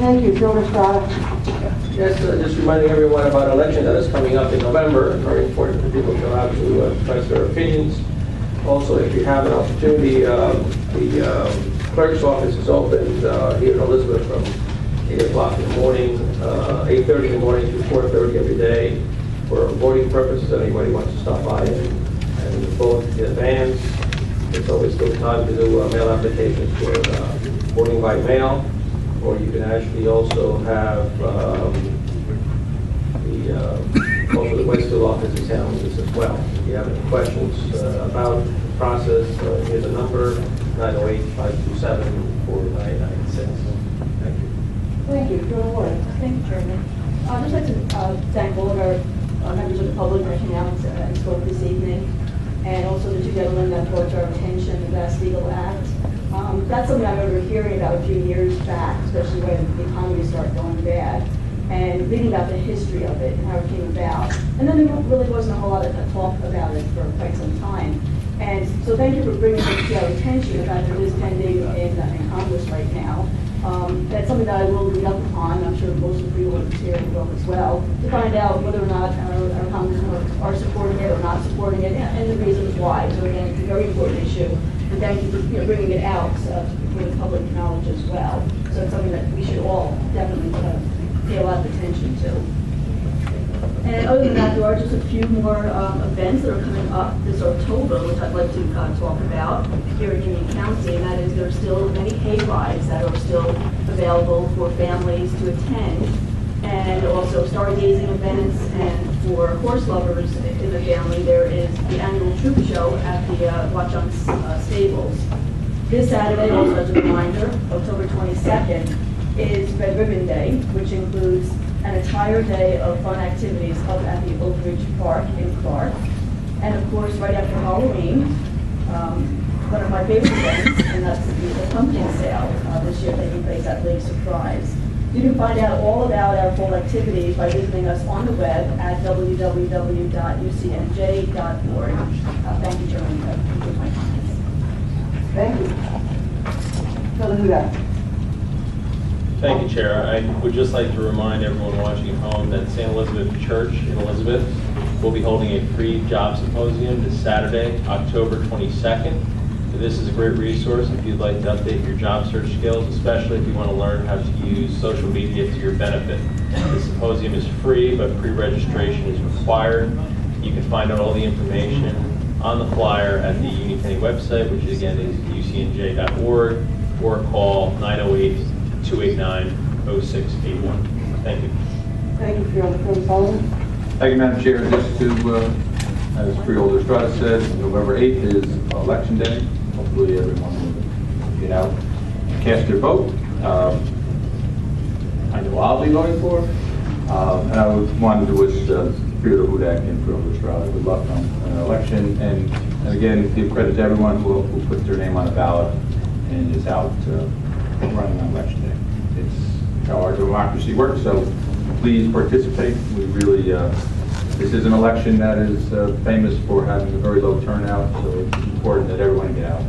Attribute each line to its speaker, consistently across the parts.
Speaker 1: Thank you. Freeholder Strada.
Speaker 2: Yes, just reminding everyone about an election that is coming up in November. Very important for people to have to express their opinions. Also, if you have an opportunity, the clerk's office is open here in Elizabeth from 8 o'clock in the morning, 8:30 in the morning to 4:30 every day for voting purposes. Anybody wants to stop by and vote in advance. It's always still time to do mail applications for voting by mail. Or you can actually also have also the Westfield office is handling this as well. If you have any questions about the process, here's a number, 908-527-4996. Thank you.
Speaker 1: Thank you. Freeholder.
Speaker 3: Thank you, Chairman. I'd just like to thank all of our members of the public that came out and spoke this evening, and also the two gentlemen that brought to our attention the Glass Steagall Act. That's something I remember hearing about a few years back, especially when the economy started going bad, and reading about the history of it and how it came about. And then there really wasn't a whole lot of talk about it for quite some time. And so thank you for bringing it to our attention about that it is pending in Congress right now. That's something that I will read up upon. I'm sure most of the freeholders here will as well, to find out whether or not our congressmen are supporting it or not supporting it, and the reasons why. So again, it's a very important issue. And thank you for bringing it out for the public knowledge as well. So it's something that we should all definitely pay a lot of attention to. And other than that, there are just a few more events that are coming up this October, which I'd like to talk about here in Union County, and that is there are still many hay rides that are still available for families to attend, and also stargazing events, and for horse lovers in the family, there is the annual troop show at the Watchung Stables. This Saturday, also as a reminder, October 22nd, is Red Ribbon Day, which includes an entire day of fun activities up at the Oak Ridge Park in Clark. And of course, right after Halloween, one of my favorite events, and that's the pumpkin sale this year taking place at Lake Surprise. You can find out all about our full activities by visiting us on the web at www.ucnj.org. Thank you, Chairman. That concludes my comments.
Speaker 1: Thank you. Freeholder Hudak.
Speaker 4: Thank you, Chair. I would just like to remind everyone watching at home that St. Elizabeth Church in Elizabeth will be holding a free job symposium this Saturday, October 22nd. So this is a great resource if you'd like to update your job search skills, especially if you want to learn how to use social media to your benefit. The symposium is free, but pre-registration is required. You can find out all the information on the flyer at the Union County website, which again is ucnj.org, or call 908-289-0681. Thank you.
Speaker 1: Thank you, Freeholder Sullivan.
Speaker 5: Thank you, Madam Chair. Just to, as Freeholder Strada said, November 8th is Election Day. Hopefully everyone will get out and cast their vote. I know I'll be voting for. And I wanted to wish Freeholder Hudak and Freeholder Strada good luck on an election. And again, give credit to everyone who puts their name on a ballot and is out running on Election Day. It's how our democracy works, so please participate. We really, this is an election that is famous for having a very low turnout, so it's important that everyone get out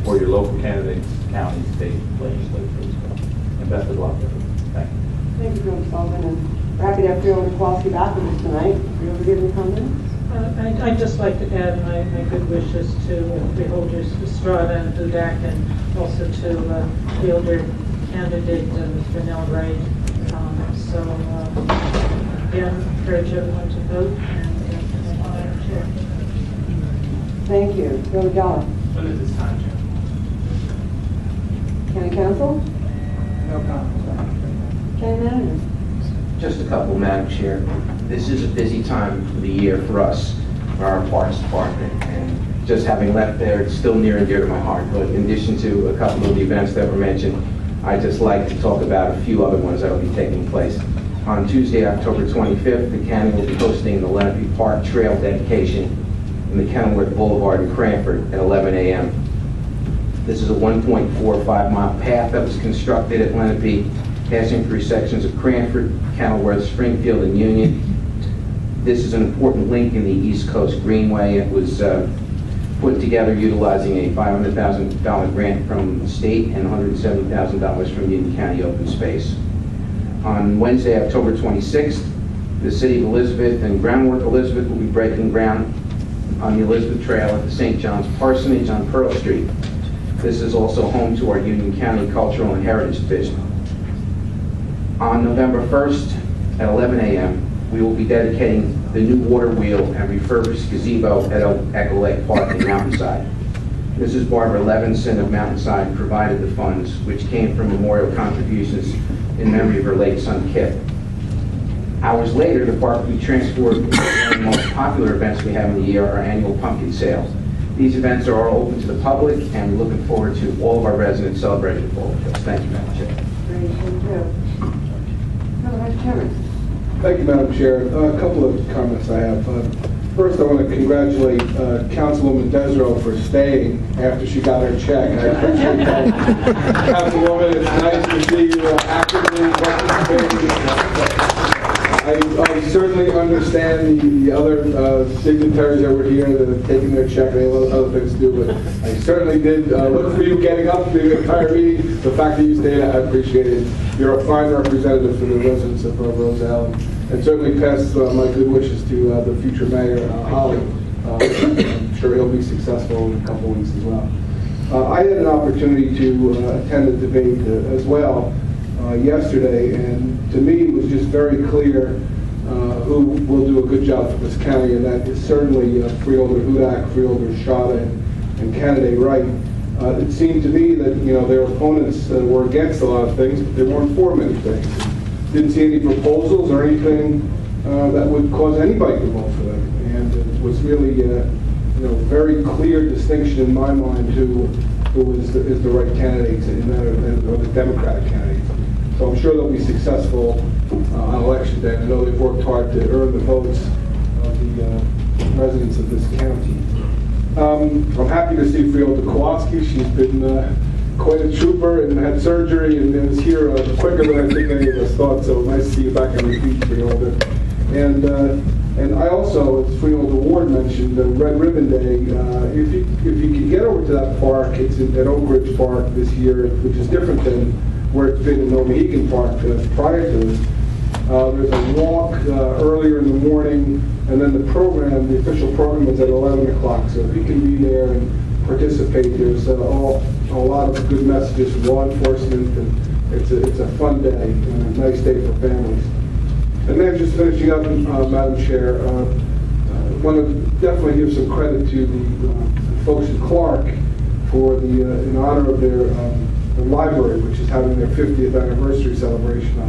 Speaker 5: for your local candidates, county, state, legislatures. And best of luck, everyone. Thank you.
Speaker 1: Thank you, Freeholder Sullivan. And we're happy to have Freeholder Kowalski back with us tonight. Freeholder, give any comments?
Speaker 6: I'd just like to add my good wishes to Freeholders Estrada and Hudak, and also to Freeholder candidate Mr. Nell Wright. So again, encourage everyone to vote, and chair.
Speaker 1: Thank you. Freeholder Geller.
Speaker 7: What is this time, Chair?
Speaker 1: County Council?
Speaker 7: No comment.
Speaker 1: County Manager?
Speaker 8: Just a couple, Madam Chair. This is a busy time of the year for us, for our Parks Department, and just having left there, it's still near and dear to my heart. But in addition to a couple of the events that were mentioned, I'd just like to talk about a few other ones that will be taking place. On Tuesday, October 25th, the county will be hosting the Lenape Park Trail dedication in the Kenilworth Boulevard in Cranford at 11 a.m. This is a 1.45-mile path that was constructed at Lenape, passing through sections of Cranford, Kenilworth, Springfield, and Union. This is an important link in the East Coast Greenway. It was put together utilizing a $500,000 grant from the state and $170,000 from Union County Open Space. On Wednesday, October 26th, the City of Elizabeth and Groundwork Elizabeth will be breaking ground on the Elizabeth Trail at the St. John's Parsonage on Pearl Street. This is also home to our Union County Cultural and Heritage Division. On November 1st at 11 a.m., we will be dedicating the new water wheel and refurbished gazebo at Echo Lake Park in Mountainside. Mrs. Barbara Levinson of Mountainside provided the funds, which came from memorial contributions in memory of her late son, Kip. Hours later, the park will be transformed into one of the most popular events we have in the year, our annual pumpkin sale. These events are all open to the public, and we're looking forward to all of our residents celebrating the fall with us. Thank you, Madam Chair.
Speaker 1: Great, thank you. Vice Chairman.
Speaker 9: Thank you, Madam Chair. A couple of comments I have. First, I want to congratulate Councilwoman Desrow for staying after she got her check. I appreciate that. Councilwoman, it's nice to see you actively participating. I certainly understand the other dignitaries that were here that have taken their check and they have other things to do, but I certainly did look for you getting up through the entire meeting. The fact that you stayed, I appreciate it. You're a fine representative for the residents of Roselle, and certainly pass my good wishes to the future mayor, Holly. I'm sure he'll be successful in a couple weeks as well. I had an opportunity to attend a debate as well yesterday, and to me it was just very clear who will do a good job for this county, and that is certainly Freeholder Hudak, Freeholder Estrada, and candidate Wright. It seemed to me that their opponents were against a lot of things, but they weren't for many things. Didn't see any proposals or anything that would cause anybody to vote for them, and it was really very clear distinction in my mind who is the right candidates or the Democratic candidates. So I'm sure they'll be successful on election day. I know they've worked hard to earn the votes of the residents of this county. I'm happy to see Freeholder Kowalski. She's been quite a trooper and had surgery and is here quicker than I think any of us thought. So nice to see you back on your feet, Freeholder. And I also, as Freeholder Ward mentioned, Red Ribbon Day. If you can get over to that park, it's at Oak Ridge Park this year, which is different than where it's been in Mohegan Park prior to this. There's a walk earlier in the morning, and then the program, the official program is at 11 o'clock. So if you can be there and participate, there's a lot of good messages from law enforcement, and it's a fun day and a nice day for families. And then just finishing up, Madam Chair, I want to definitely give some credit to the folks in Clark for in honor of their library, which is having their 50th anniversary celebration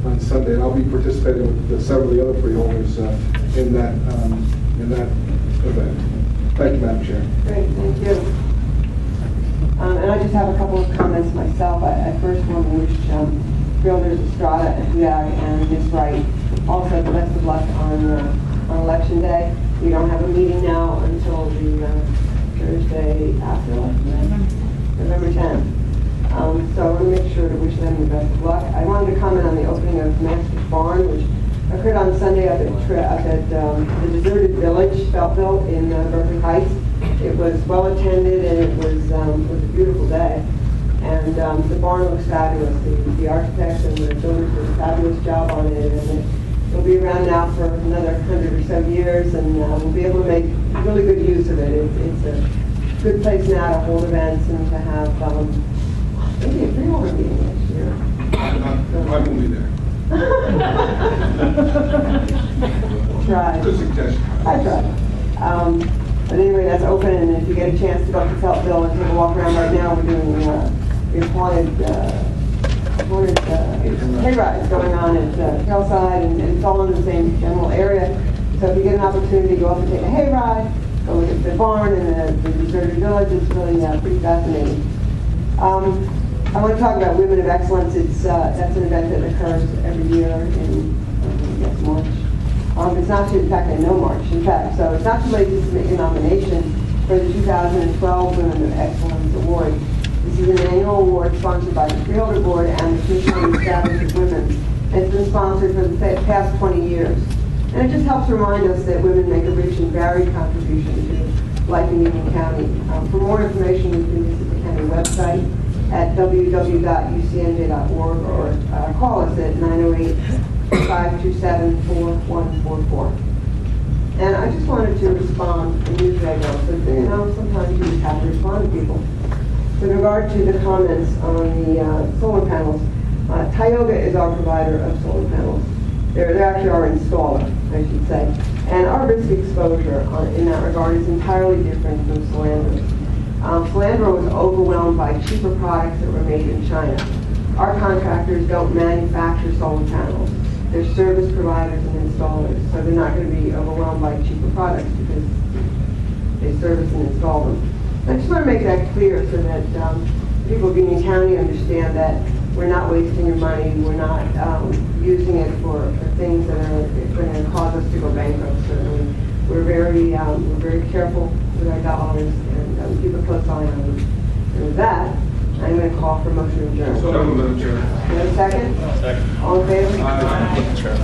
Speaker 9: on Sunday, and I'll be participating with several of the other freeholders in that event. Thank you, Madam Chair.
Speaker 1: Great, thank you. And I just have a couple of comments myself. I first want to wish Freeholders Estrada and Hudak and Ms. Wright also the best of luck on election day. We don't have a meeting now until the Thursday after election, November 10th. So I want to make sure to wish them the best of luck. I wanted to comment on the opening of Master's Barn, which occurred on Sunday up at the deserted village, Feltville, in Berkeley Heights. It was well attended, and it was a beautiful day. And the barn looks fabulous. The architects and the builders did a fabulous job on it, and it'll be around now for another 100 or so years, and we'll be able to make really good use of it. It's a good place now to hold events and to have maybe a freeholder meeting next year.
Speaker 9: I won't be there.
Speaker 1: Tried.
Speaker 9: Good suggestion.
Speaker 1: I tried. But anyway, that's open, and if you get a chance to go up to Feltville and take a walk around right now, we're doing haunted hay rides going on at Hillside, and it's all in the same general area. So if you get an opportunity to go up and take a hay ride, go look at the barn and the deserted village, it's really pretty fascinating. I want to talk about Women of Excellence. That's an event that occurs every year in March. It's not too, in fact, I know March, in fact, so it's not too late to submit your nomination for the 2012 Women of Excellence Award. This is an annual award sponsored by the Freeholder Board and the Commission on the Status of Women. And it's been sponsored for the past 20 years. And it just helps remind us that women make a rich and varied contribution to life in Union County. For more information, you can visit the county website at www.ucnj.org or call us at 908-527-4144. And I just wanted to respond, and usually I don't, but sometimes you just have to respond to people. With regard to the comments on the solar panels, Tioga is our provider of solar panels. They're actually our installer, I should say. And our risk exposure in that regard is entirely different from Solandro's. Solandro was overwhelmed by cheaper products that were made in China. Our contractors don't manufacture solar panels. They're service providers and installers, so they're not going to be overwhelmed by cheaper products because they service and install them. I just want to make that clear so that people of Union County understand that we're not wasting your money, we're not using it for things that are going to cause us to go bankrupt. Certainly, we're very careful with our dollars and keep a close eye on them. And with that, I'm going to call for motion to adjourn.
Speaker 9: So, Madam Chair.
Speaker 1: You have a second?
Speaker 4: Second.
Speaker 1: All in favor?
Speaker 9: Aye.
Speaker 4: Sure.